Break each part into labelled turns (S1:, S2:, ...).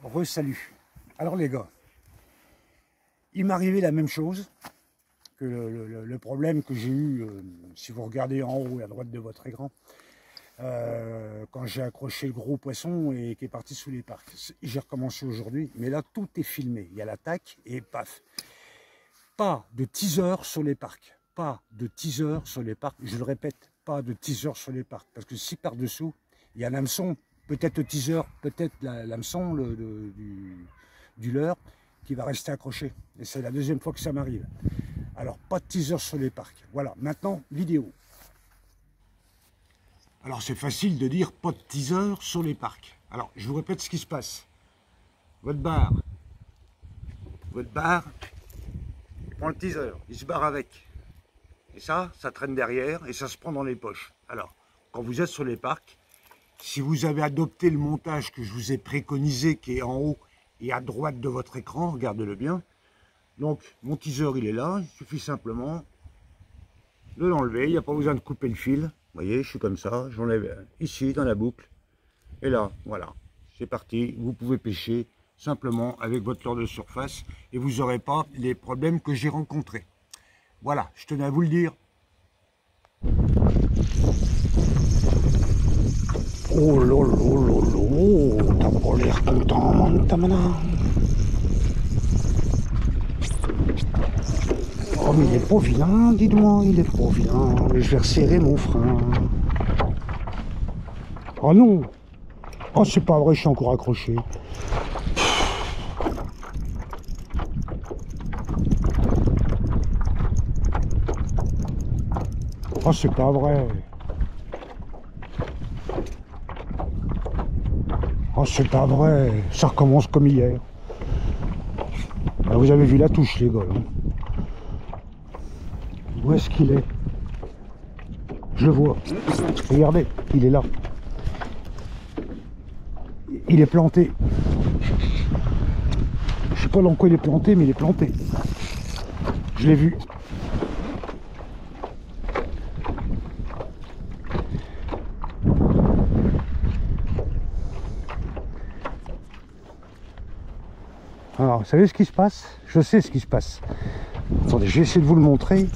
S1: Re-salut. Alors les gars, il m'est arrivé la même chose que le problème que j'ai eu, si vous regardez en haut et à droite de votre écran, quand j'ai accroché le gros poisson et qui est parti sous les parcs. J'ai recommencé aujourd'hui, mais là tout est filmé. Il y a l'attaque et paf. Pas de teaser sur les parcs. Pas de teaser sur les parcs. Je le répète, pas de teaser sur les parcs. Parce que si par-dessous, il y a un hameçon, peut-être le teaser, peut-être l'hameçon du leurre qui va rester accroché. Et c'est la deuxième fois que ça m'arrive. Alors, pas de teaser sur les parcs. Voilà, maintenant, vidéo. Alors, c'est facile de dire pas de teaser sur les parcs. Alors, je vous répète ce qui se passe. Votre barre, il prend le teaser, il se barre avec. Et ça traîne derrière et ça se prend dans les poches. Alors, quand vous êtes sur les parcs, si vous avez adopté le montage que je vous ai préconisé, qui est en haut et à droite de votre écran, regardez-le bien. Donc, mon teaser, il est là, il suffit simplement de l'enlever, il n'y a pas besoin de couper le fil. Vous voyez, je suis comme ça, j'enlève ici, dans la boucle. Et là, voilà, c'est parti, vous pouvez pêcher simplement avec votre leurre de surface et vous n'aurez pas les problèmes que j'ai rencontrés. Voilà, je tenais à vous le dire. Oh lolo, t'as pas l'air content, mon tamana. Oh mais il est pas vilain, dites-moi, il est pas vilain. Je vais resserrer mon frein. Oh non. Oh c'est pas vrai, je suis encore accroché. Oh c'est pas vrai. Oh c'est pas vrai, ça recommence comme hier. Ah, vous avez vu la touche les gars. Hein. Où est-ce qu'il est? Je le vois. Regardez, il est là. Il est planté. Je sais pas dans quoi il est planté, mais il est planté. Je l'ai vu. Alors, vous savez ce qui se passe? Je sais ce qui se passe. Attendez, je vais essayer de vous le montrer.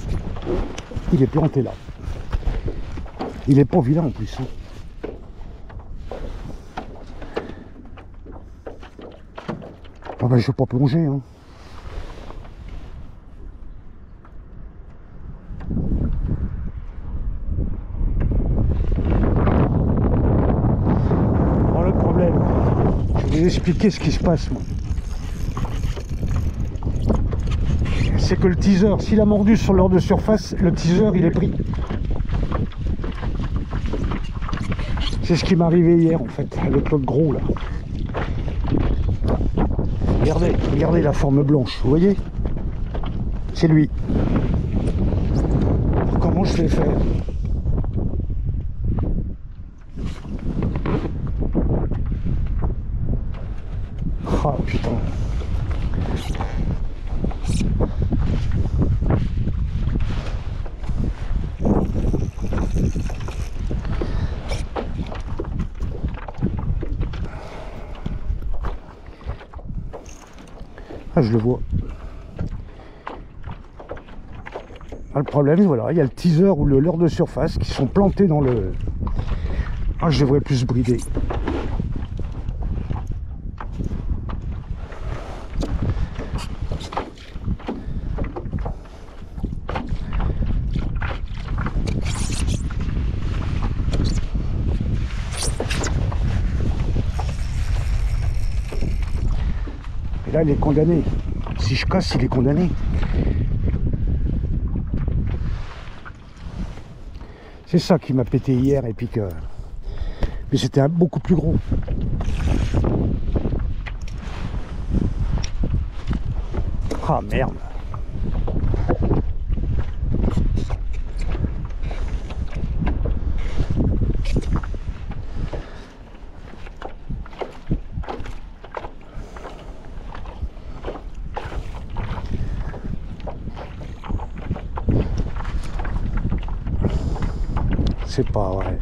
S1: Il est planté là. Il est pas vilain en plus. Hein. Ah ben, je vais pas plonger. Hein. Oh, le problème, je vais vous expliquer ce qui se passe. Moi. C'est que le teaser, s'il a mordu sur l'heure de surface, le teaser il est pris. C'est ce qui m'est arrivé hier en fait, avec l'autre gros là. Regardez la forme blanche, vous voyez? C'est lui. Alors, comment je vais faire? Ah putain. Ah, je le vois. Ah, le problème, voilà, il y a le teaser ou le leurre de surface qui sont plantés dans le... Ah, je devrais plus brider. Et là, il est condamné. Si je casse, il est condamné. C'est ça qui m'a pété hier et puis que... Mais c'était beaucoup plus gros. Ah merde. C'est pas vrai.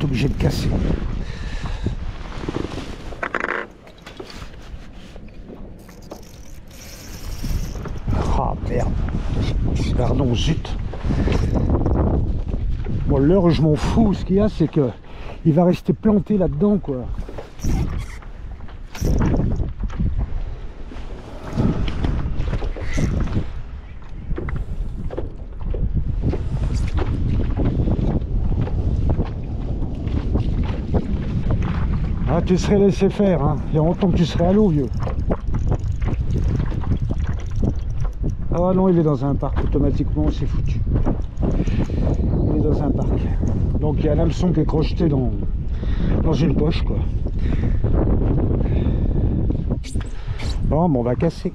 S1: être obligé de casser. Ah merde. Pardon, zut. Bon, l'heure, je m'en fous. Ce qu'il y a, c'est que il va rester planté là-dedans, quoi. Ah, tu serais laissé faire, hein. Il y a longtemps que tu serais à l'eau, vieux. Ah non, il est dans un parc, automatiquement, c'est foutu. Il est dans un parc. Donc il y a un hameçon qui est crocheté dans une poche, quoi. Bon, on va casser.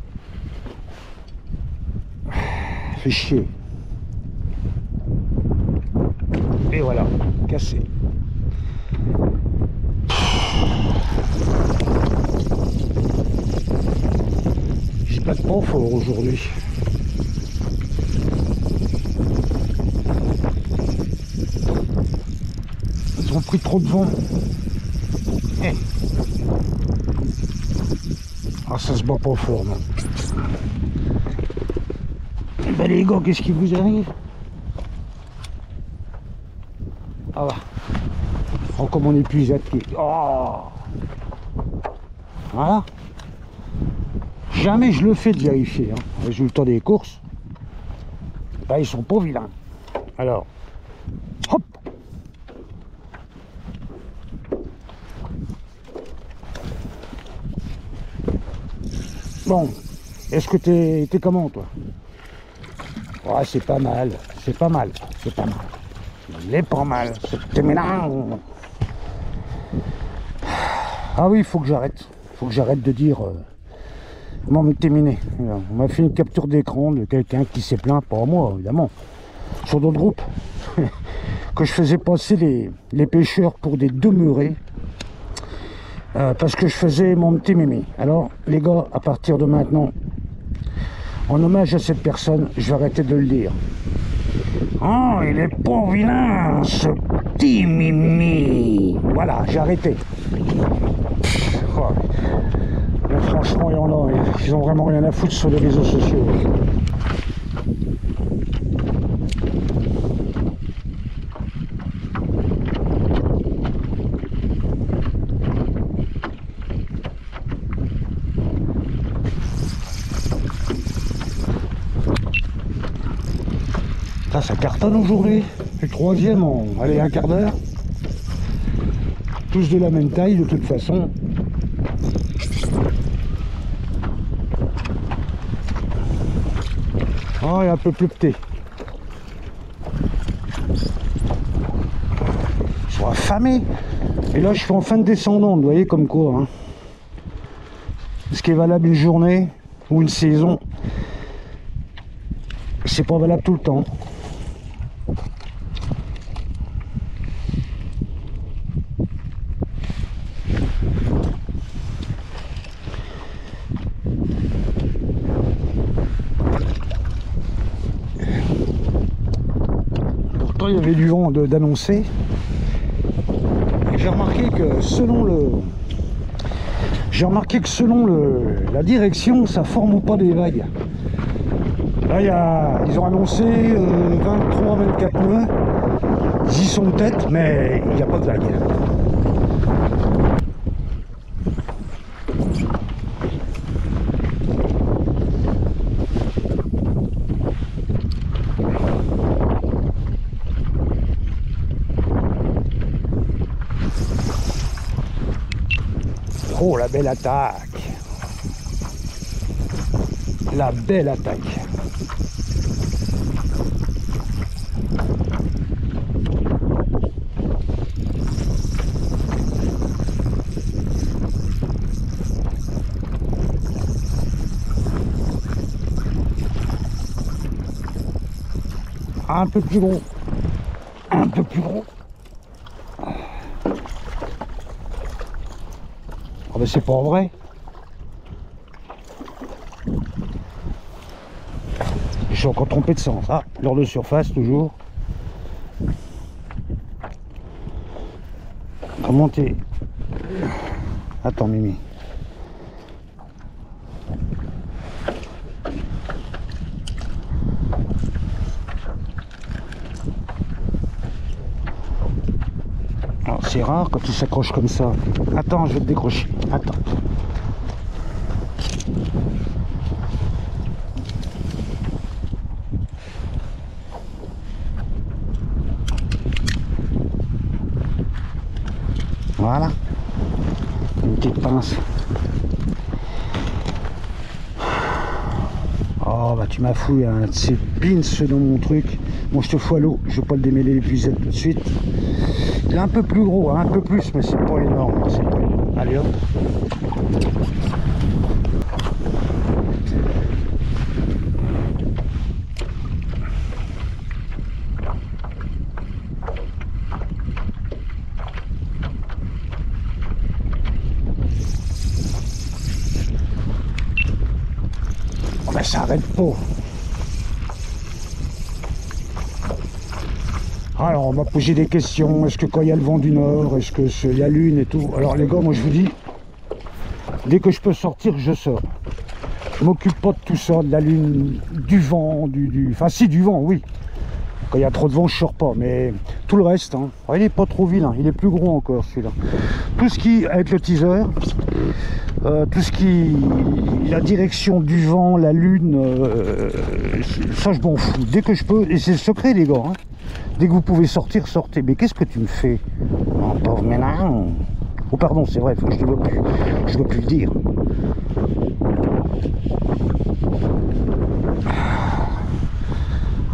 S1: Fait chier. Et voilà, cassé. J'ai pas de pan fort aujourd'hui. Ils ont pris trop de vent. Eh. Ah, ça se bat pas fort, non. Ben les gars, qu'est-ce qui vous arrive? Ah bah. Oh, comme on est plus attiqué. Oh. Voilà. Jamais je le fais de vérifier. Hein. Résultat des courses. Ben, ils sont pas vilains. Alors. Hop. Bon, est-ce que t'es comment, toi? Ouais, c'est pas mal, c'est pas mal, c'est pas mal. Il est pas mal, c'est mélange. Ah oui, il faut que j'arrête. Faut que j'arrête de dire comment me terminer. On m'a fait une capture d'écran de quelqu'un qui s'est plaint, pas moi, évidemment, sur d'autres groupes, que je faisais passer les pêcheurs pour des demeurés. Parce que je faisais mon petit mémé. Alors les gars, à partir de maintenant, en hommage à cette personne, je vais arrêter de le dire. Oh, il est pas vilain, ce petit mimi. Voilà, j'ai arrêté. Là, franchement, il y en a, ils ont vraiment rien à foutre sur les réseaux sociaux. Ça cartonne aujourd'hui. Le troisième en allez, un quart d'heure. Tous de la même taille de toute façon. Oh, il est un peu plus petit. Ils sont affamés. Et là je suis en fin de descendante, vous voyez comme quoi. Hein. Ce qui est valable une journée ou une saison, c'est pas valable tout le temps. Il y avait du vent d'annoncer. J'ai remarqué que selon la direction, ça forme pas des vagues. Là, ils ont annoncé 23-24 nœuds. Ils y sont peut-être, mais il n'y a pas de vagues. Oh, la belle attaque! La belle attaque! Un peu plus gros. Un peu plus gros. Ah ben c'est pas vrai. Je suis encore trompé de sens. Ah, l'heure de surface toujours. Remonter. Attends, Mimi. C'est rare quand tu s'accroches comme ça. Attends, je vais te décrocher. Attends. Voilà. Une petite pince. Oh bah tu m'as fouillé un de ces pins dans mon truc. Bon, je te fous à l'eau. Je vais pas le démêler l'épuisette tout de suite. Il est un peu plus gros, hein, un peu plus, mais c'est pas énorme. C'est pas énorme. Allez hop. Oh ben ça arrête pas. Alors on m'a posé des questions, est-ce que quand il y a le vent du nord, est-ce que il y a lune et tout. Alors les gars, moi je vous dis, dès que je peux sortir, je sors. Je m'occupe pas de tout ça, de la lune, du vent, enfin si, du vent, oui. Quand il y a trop de vent, je sors pas, mais tout le reste, hein. Oh, il est pas trop vilain, il est plus gros encore celui-là. Tout ce qui, avec le teaser, tout ce qui, la direction du vent, la lune, ça je m'en fous. Dès que je peux, et c'est le secret les gars, hein. Dès que vous pouvez sortir, sortez. Mais qu'est-ce que tu me fais? Oh, pauvre ménage. Oh pardon, c'est vrai, je ne dois plus. Je dois plus le dire.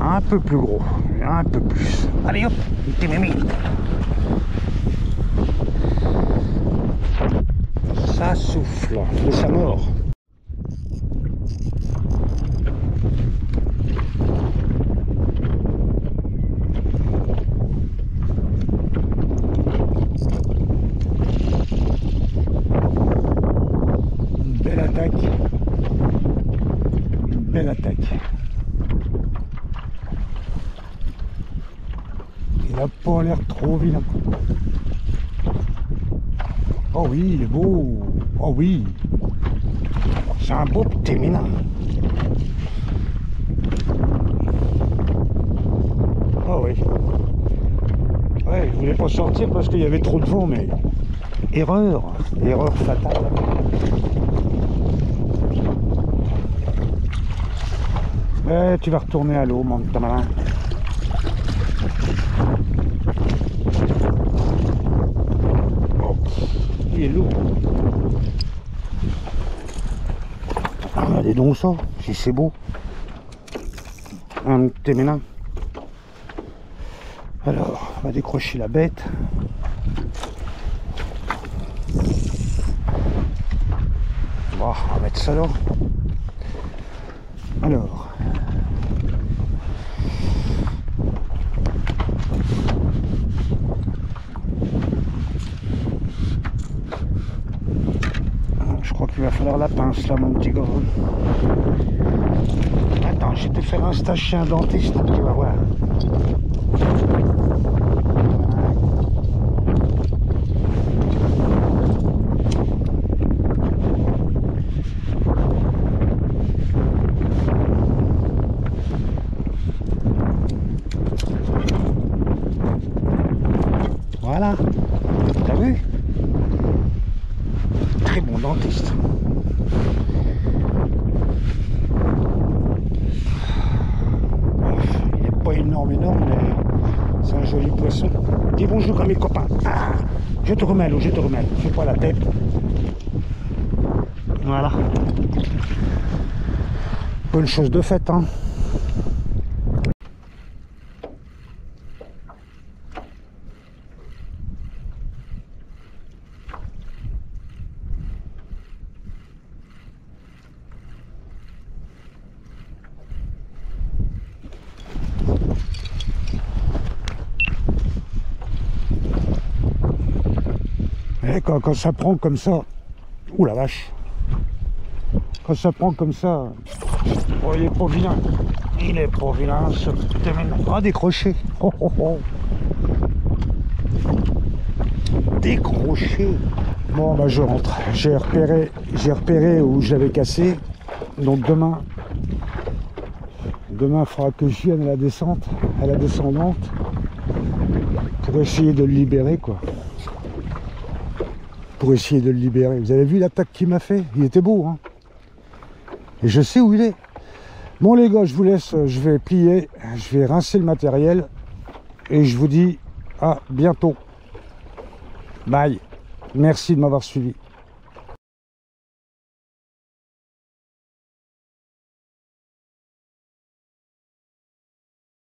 S1: Un peu plus gros, un peu plus. Allez hop, t'es mémé. Ça souffle, mais ça mord. Belle attaque. Belle attaque. Il n'a pas l'air trop vilain. Oh oui, il est beau. Oh oui. C'est un beau petit minin. Oh oui. Ouais, je voulais pas sortir parce qu'il y avait trop de vent, mais... Erreur. Erreur fatale. Ouais, tu vas retourner à l'eau, mon petit malin. Oh, il est lourd. Regardez donc ça, si c'est beau. Un petit ménin. Alors, on va décrocher la bête. Bon, on va mettre ça là. Alors. Je crois qu'il va falloir la pince là, mon petit gars. Attends, je vais te faire un stage chez un dentiste, tu vas voir. Voilà, t'as vu? Très bon dentiste. Il n'est pas énorme, mais c'est un joli poisson. Dis bonjour à mes copains. Ah, je te remets à l'eau, je te remets. Fais pas la tête. Voilà. Bonne chose de faite, hein. Et quand ça prend comme ça, ouh la vache, quand ça prend comme ça, oh, il est pas vilain, il est pas vilain ce petit. Ah, décroché, oh, oh, oh. décroché. Bon, bah je rentre. J'ai repéré où j'avais cassé. Donc demain, il faudra que je vienne à la descendante, pour essayer de le libérer, quoi. Pour essayer de le libérer. Vous avez vu l'attaque qu'il m'a fait? Il était beau, hein. Et je sais où il est. Bon les gars, je vous laisse, je vais plier, je vais rincer le matériel. Et je vous dis à bientôt. Bye. Merci de m'avoir suivi.